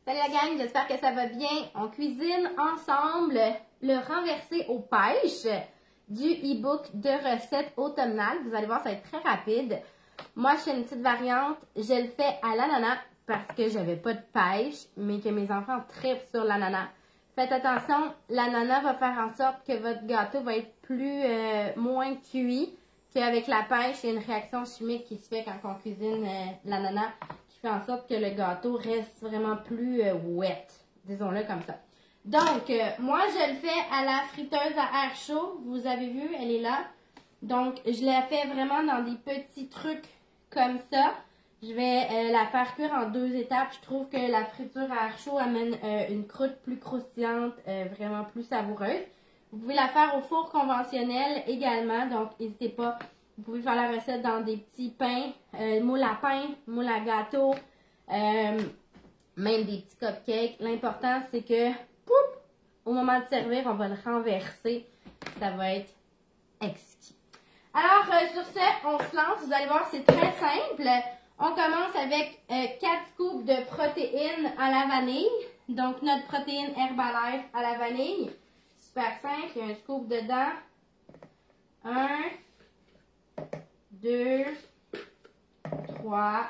Salut la gang, j'espère que ça va bien. On cuisine ensemble le renversé aux pêches du e-book de recettes automnales. Vous allez voir, ça va être très rapide. Moi, je fais une petite variante. Je le fais à l'ananas parce que j'avais pas de pêche, mais que mes enfants trippent sur l'ananas. Faites attention, l'ananas va faire en sorte que votre gâteau va être moins cuit qu'avec la pêche. Il y a une réaction chimique qui se fait quand on cuisine l'ananas qui fait en sorte que le gâteau reste vraiment plus wet, disons-le comme ça. Donc, moi, je le fais à la friteuse à air chaud. Vous avez vu, elle est là. Donc, je la fais vraiment dans des petits trucs comme ça. Je vais la faire cuire en 2 étapes. Je trouve que la friture à air chaud amène une croûte plus croustillante, vraiment plus savoureuse. Vous pouvez la faire au four conventionnel également, donc n'hésitez pas. Vous pouvez faire la recette dans des petits pains, moule à pain, moule à gâteau, même des petits cupcakes. L'important, c'est que, poup, au moment de servir, on va le renverser. Ça va être exquis. Alors, sur ce, on se lance. Vous allez voir, c'est très simple. On commence avec 4 scoops de protéines à la vanille. Donc, notre protéine Herbalife à la vanille. Super simple. Il y a un scoop dedans. 1, 2, 3,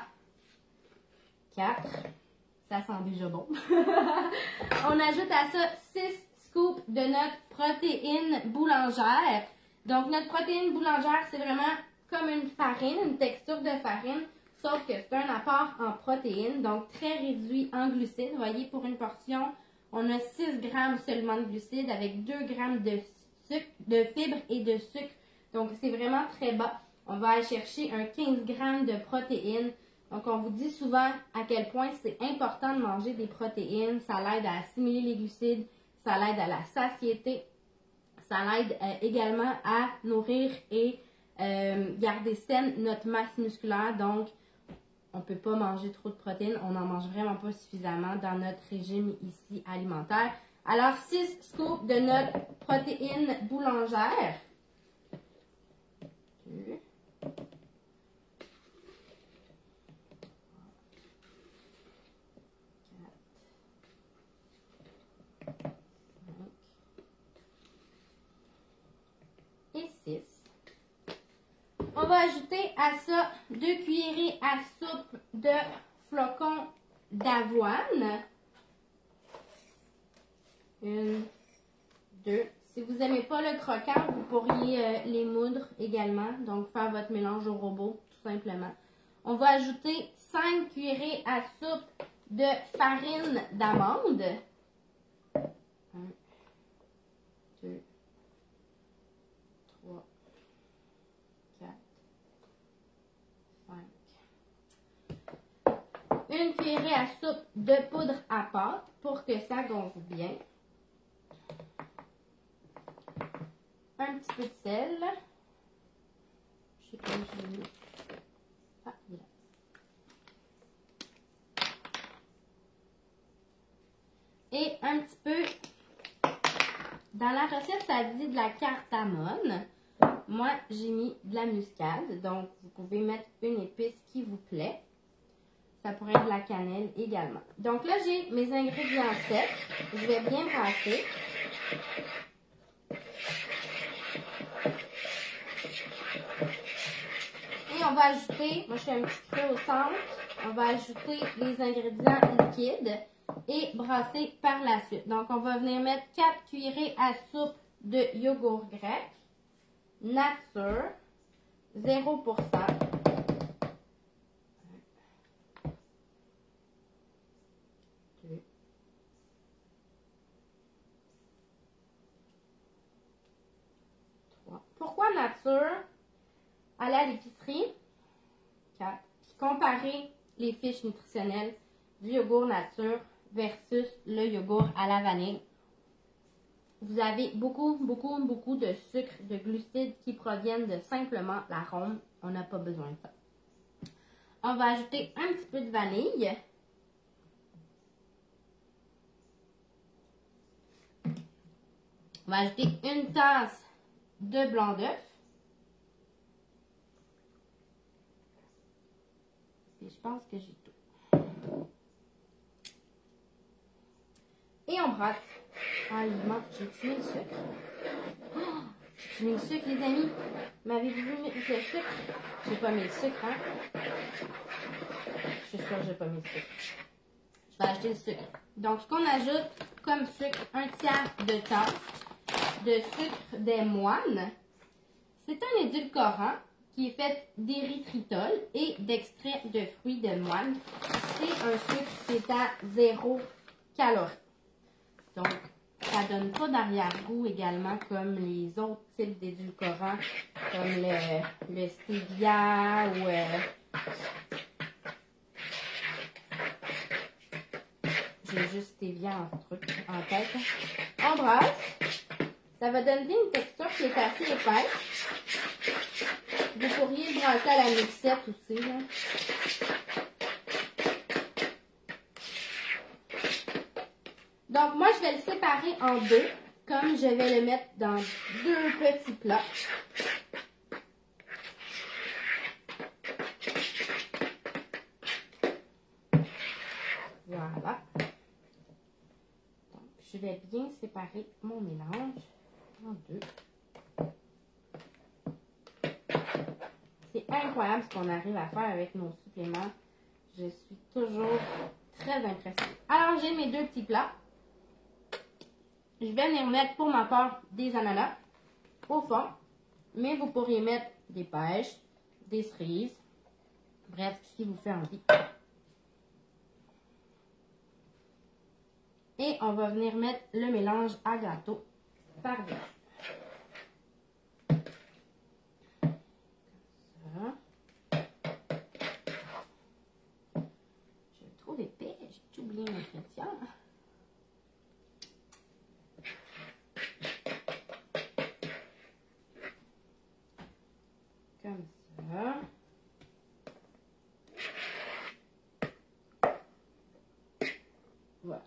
4. Ça sent déjà bon. On ajoute à ça 6 scoops de notre protéine boulangère. Donc, notre protéine boulangère, c'est vraiment comme une farine, une texture de farine, sauf que c'est un apport en protéines, donc très réduit en glucides. Vous voyez, pour une portion, on a 6 grammes seulement de glucides avec 2 grammes de sucre, de fibres et de sucre. Donc, c'est vraiment très bas. On va aller chercher un 15 grammes de protéines. Donc, on vous dit souvent à quel point c'est important de manger des protéines. Ça l'aide à assimiler les glucides, ça l'aide à la satiété. Ça l'aide également à nourrir et garder saine notre masse musculaire. Donc, on ne peut pas manger trop de protéines. On n'en mange vraiment pas suffisamment dans notre régime ici alimentaire. Alors, 6 scoops de notre protéine boulangère. 2. 6. On va ajouter à ça 2 cuillerées à soupe de flocons d'avoine. 1, 2. Si vous n'aimez pas le croquant, vous pourriez les moudre également. Donc, faire votre mélange au robot, tout simplement. On va ajouter 5 cuillerées à soupe de farine d'amande. 1, 2, 3, 4, 5. Une cuillerée à soupe de poudre à pâte pour que ça gonfle bien. Un petit peu de sel. Je sais pas où je l'ai mis. Ah, il est là. Et un petit peu, dans la recette, ça dit de la cardamone. Moi, j'ai mis de la muscade. Donc, vous pouvez mettre une épice qui vous plaît. Ça pourrait être de la cannelle également. Donc là, j'ai mes ingrédients secs. Je vais bien brasser. Et on va ajouter, moi je fais un petit creux au centre, on va ajouter les ingrédients liquides et brasser par la suite. Donc on va venir mettre 4 cuillerées à soupe de yogourt grec, nature, 0%. 2. Pourquoi nature? Aller à l'épicerie, 4. Puis comparer les fiches nutritionnelles du yogourt nature versus le yogourt à la vanille. Vous avez beaucoup de sucre, de glucides qui proviennent de simplement l'arôme. On n'a pas besoin de ça. On va ajouter un petit peu de vanille. On va ajouter une tasse de blanc d'œuf. Et je pense que j'ai tout. Et on brasse. Ah, il manque, j'ai mis le sucre. Oh, j'ai mis le sucre, les amis. M'avez-vous vu le sucre? J'ai pas mis le sucre, hein? Je suis sûre que j'ai pas mis le sucre. Je vais acheter le sucre. Donc, ce qu'on ajoute comme sucre, 1/3 de tasse de sucre des moines. C'est un édulcorant qui est fait d'érythritol et d'extrait de fruits de moine. C'est un sucre qui est à 0 calories. Donc, ça donne pas d'arrière-goût également comme les autres types d'édulcorants, comme le stevia ou... j'ai juste stevia en tête. On brasse. Ça va donner une texture qui est assez épaisse. Vous pourriez le brasser à la mixette aussi, là. Donc, moi, je vais le séparer en deux, comme je vais le mettre dans 2 petits plats. Voilà. Donc, je vais bien séparer mon mélange en deux. C'est incroyable ce qu'on arrive à faire avec nos suppléments. Je suis toujours très impressionnée. Alors, j'ai mes 2 petits plats. Je vais venir mettre pour ma part des ananas au fond. Mais vous pourriez mettre des pêches, des cerises. Bref, ce qui vous fait envie. Et on va venir mettre le mélange à gâteau par-dessus. Je le trouve épais, j'ai tout oublié l'ingrédient. Comme ça. Voilà.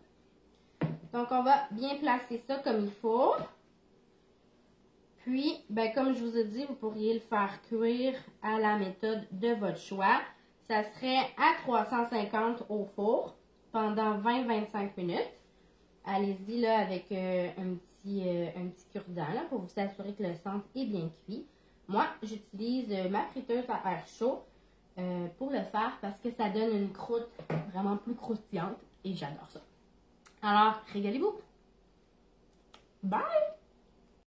Donc, on va bien placer ça comme il faut. Puis, ben, comme je vous ai dit, vous pourriez le faire cuire à la méthode de votre choix. Ça serait à 350 au four pendant 20-25 minutes. Allez-y là avec un petit cure-dent là, pour vous assurer que le centre est bien cuit. Moi, j'utilise ma friteuse à air chaud pour le faire parce que ça donne une croûte vraiment plus croustillante et j'adore ça. Alors, régalez-vous! Bye!